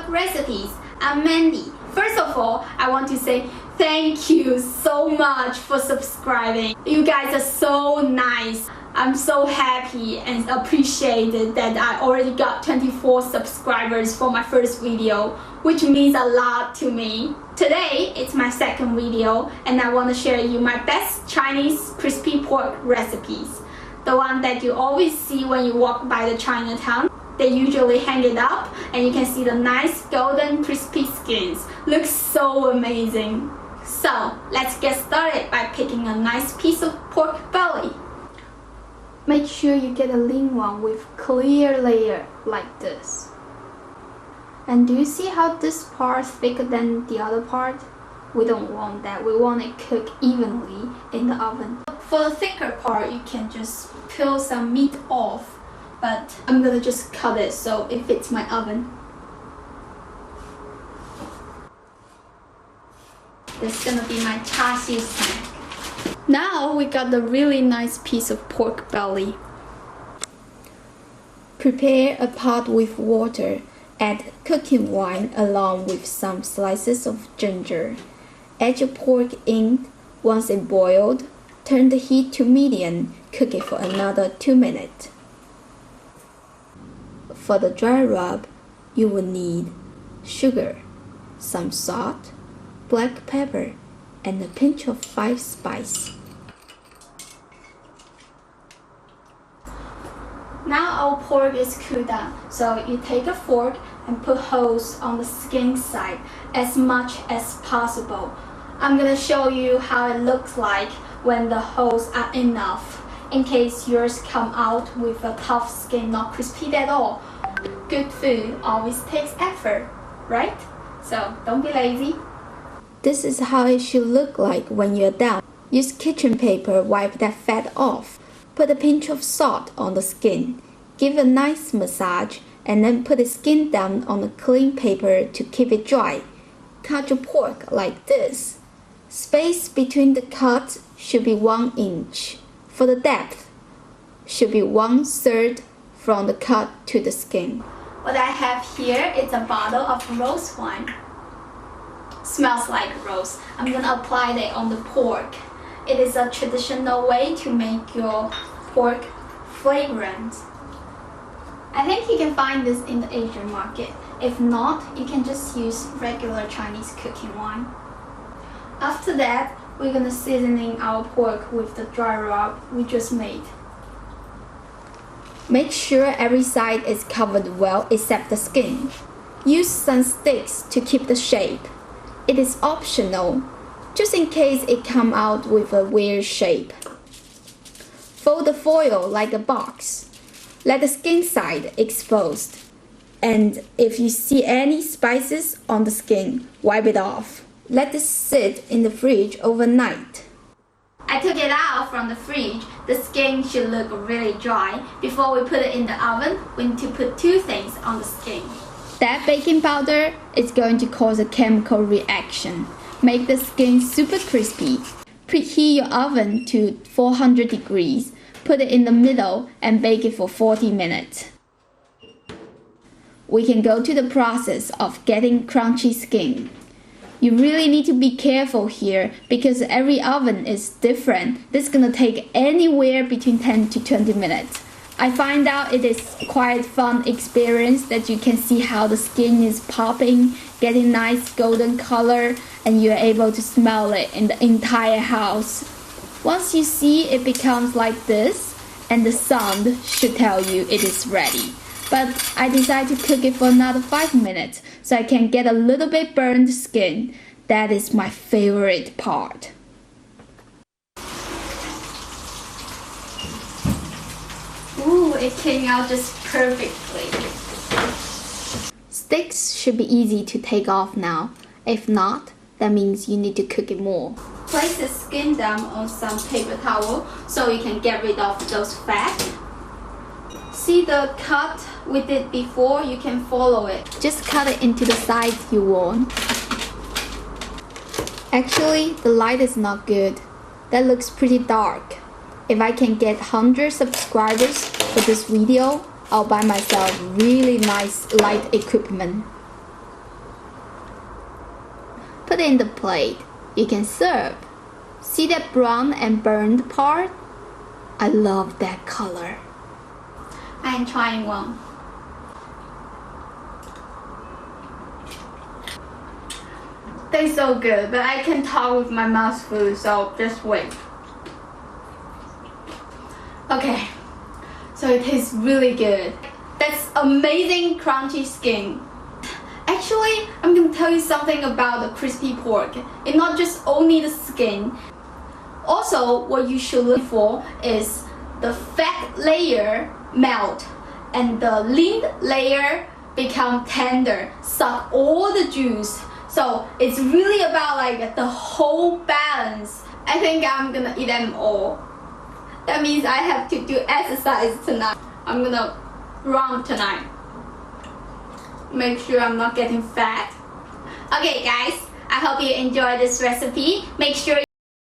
Recipes. I'm Mandy. First of all, I want to say thank you so much for subscribing. You guys are so nice. I'm so happy and appreciated that I already got 24 subscribers for my first video, which means a lot to me. Today, it's my second video and I want to share you my best Chinese crispy pork recipes. The one that you always see when you walk by the Chinatown. They usually hang it up and you can see the nice golden crispy skins. Looks so amazing. So, let's get started by picking a nice piece of pork belly. Make sure you get a lean one with clear layer like this. And do you see how this part is thicker than the other part? We don't want that. We want it cooked evenly in the oven. For the thicker part, you can just peel some meat off, but I'm gonna just cut it so it fits my oven. This is gonna be my char siu snack. Now we got the really nice piece of pork belly. Prepare a pot with water. Add cooking wine along with some slices of ginger. Add your pork in. Once it boiled, turn the heat to medium. Cook it for another 2 minutes. For the dry rub, you will need sugar, some salt, black pepper, and a pinch of 5 spice. Now our pork is cooled down, so you take a fork and put holes on the skin side as much as possible. I'm gonna show you how it looks like when the holes are enough, in case yours come out with a tough skin, not crispy at all. Good food always takes effort, right? So don't be lazy. This is how it should look like when you're done. Use kitchen paper, wipe that fat off. Put a pinch of salt on the skin. Give a nice massage and then put the skin down on a clean paper to keep it dry. Cut your pork like this. Space between the cuts should be 1 inch. For the depth, should be 1/3 from the cut to the skin. What I have here is a bottle of rose wine. Smells like rose. I'm gonna apply that on the pork. It is a traditional way to make your pork fragrant. I think you can find this in the Asian market. If not, you can just use regular Chinese cooking wine. After that, we're gonna seasoning our pork with the dry rub we just made. Make sure every side is covered well except the skin. Use some sticks to keep the shape. It is optional, just in case it come out with a weird shape. Fold the foil like a box. Let the skin side exposed. And if you see any spices on the skin, wipe it off. Let this sit in the fridge overnight. I took it out from the fridge. The skin should look really dry. Before we put it in the oven, we need to put 2 things on the skin. That baking powder is going to cause a chemical reaction. Make the skin super crispy. Preheat your oven to 400 degrees. Put it in the middle and bake it for 40 minutes. We can go to the process of getting crunchy skin. You really need to be careful here because every oven is different. This is gonna take anywhere between 10 to 20 minutes. I find out it is quite fun experience that you can see how the skin is popping, getting nice golden color, and you're able to smell it in the entire house. Once you see it becomes like this, and the sound should tell you it is ready. But I decided to cook it for another 5 minutes so I can get a little bit burned skin. That is my favorite part. Ooh, it came out just perfectly. Sticks should be easy to take off now. If not, that means you need to cook it more. Place the skin down on some paper towel so you can get rid of those fat. See the cut we did before? You can follow it. Just cut it into the size you want. Actually, the light is not good. That looks pretty dark. If I can get 100 subscribers for this video, I'll buy myself really nice light equipment. put it in the plate, you can serve. See that brown and burned part? I love that color. I am trying one. Tastes so good, but I can talk with my mouth full, so just wait. Okay, so it tastes really good. That's amazing crunchy skin. Actually, I'm gonna tell you something about the crispy pork. It's not just only the skin. Also, what you should look for is the fat layer melt and the lean layer become tender, suck all the juice. So it's really about like the whole balance. I think I'm gonna eat them all. That means I have to do exercise tonight. I'm gonna run tonight. Make sure I'm not getting fat. Okay guys, I hope you enjoyed this recipe. Make sure